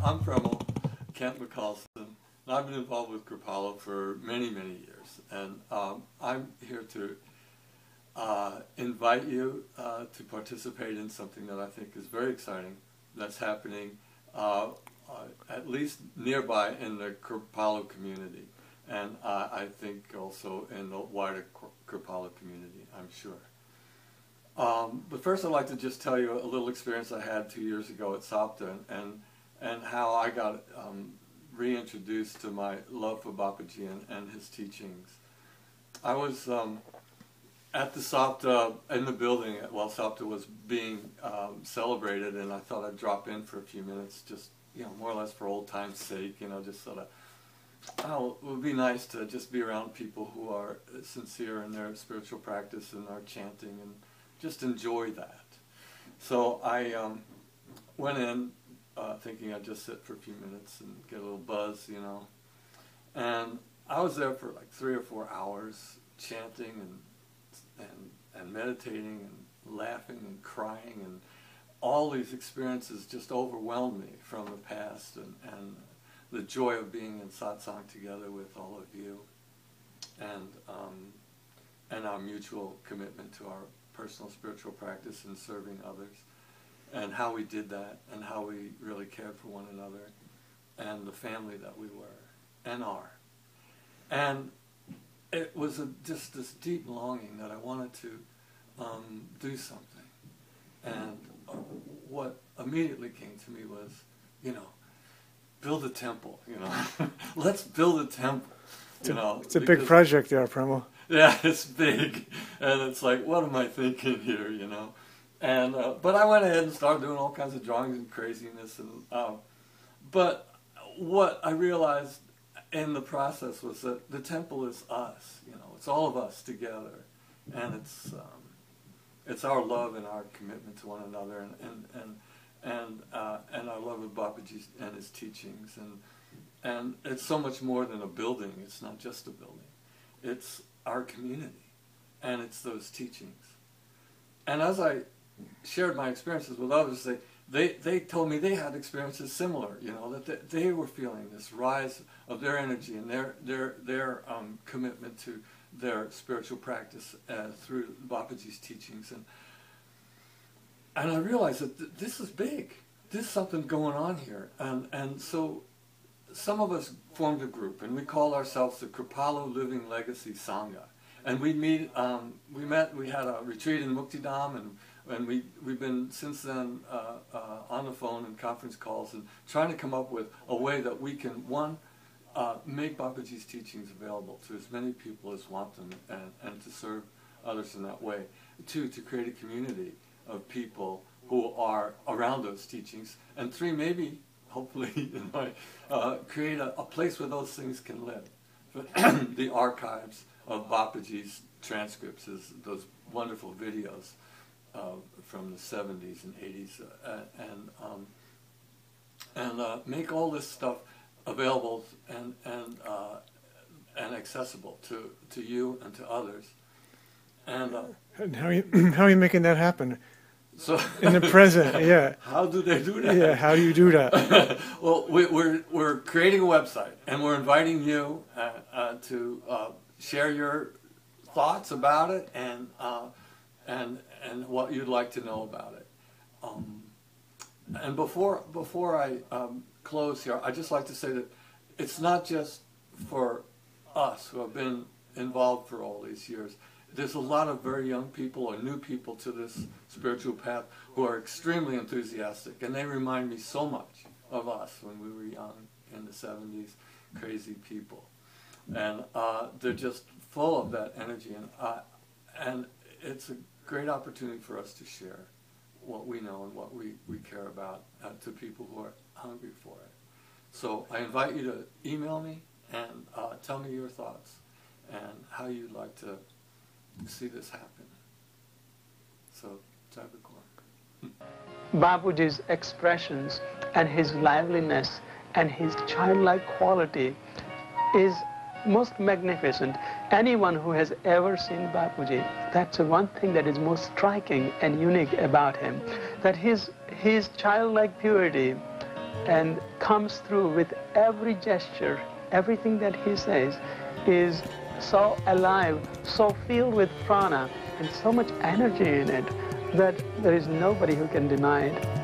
I'm Premal, Kent McCallson, and I've been involved with Kripalu for many, many years. And I'm here to invite you to participate in something that I think is very exciting that's happening at least nearby in the Kripalu community. And I think also in the wider Kripalu community, I'm sure. But first I'd like to just tell you a little experience I had 2 years ago at Sapta and how I got reintroduced to my love for Bapuji and his teachings. I was at the Sapta in the building while Sapta was being celebrated, and I thought I'd drop in for a few minutes, just more or less for old time's sake, just sort of, oh, it would be nice to just be around people who are sincere in their spiritual practice and are chanting and just enjoy that. So I went in thinking I'd just sit for a few minutes and get a little buzz, and I was there for like 3 or 4 hours chanting and meditating and laughing and crying, and all these experiences just overwhelmed me from the past and the joy of being in satsang together with all of you and our mutual commitment to our personal spiritual practice and serving others, and how we did that, and how we really cared for one another, and the family that we were and are. And it was just this deep longing that I wanted to do something. And what immediately came to me was, build a temple, Let's build a temple, It's a big project there, Premal. Yeah, it's big, and it's like, what am I thinking here, And but I went ahead and started doing all kinds of drawings and craziness, and but what I realized in the process was that the temple is us, it's all of us together, and it's our love and our commitment to one another, and our love of Bapuji and his teachings, and it's so much more than a building. It's not just a building. It's our community, and it's those teachings. And as I shared my experiences with others, they told me they had experiences similar, that they were feeling this rise of their energy and their commitment to their spiritual practice through Bapuji's teachings. And I realized that this is big. There's something going on here. And so some of us formed a group, and we called ourselves the Kripalu Living Legacy Sanga. And we met, we had a retreat in Muktidam, and we've been since then on the phone and conference calls and trying to come up with a way that we can, one, make Bapuji's teachings available to as many people as want them, and to serve others in that way. Two, to create a community of people who are around those teachings. And three, maybe, hopefully, create a place where those things can live. The archives of Bapuji's transcripts, is those wonderful videos from the 70s and 80s, and make all this stuff available and accessible to you and to others. And how are you making that happen? So in the present, yeah. How do they do that? Yeah, how do you do that? Well, we're creating a website, and we're inviting you to share your thoughts about it and what you'd like to know about it. And before I close here, I'd just like to say that it's not just for us who have been involved for all these years. There's a lot of very young people or new people to this spiritual path who are extremely enthusiastic, and they remind me so much of us when we were young in the 70s, crazy people. And they're just full of that energy, and it's a great opportunity for us to share what we know and what we care about to people who are hungry for it. So I invite you to email me and tell me your thoughts and how you'd like to see this happen. So, Jai. Bapuji's expressions and his liveliness and his childlike quality is most magnificent. Anyone who has ever seen Bapuji, that's the one thing that is most striking and unique about him, that his childlike purity and comes through with every gesture. Everything that he says is so alive, so filled with prana, and so much energy in it that there is nobody who can deny it.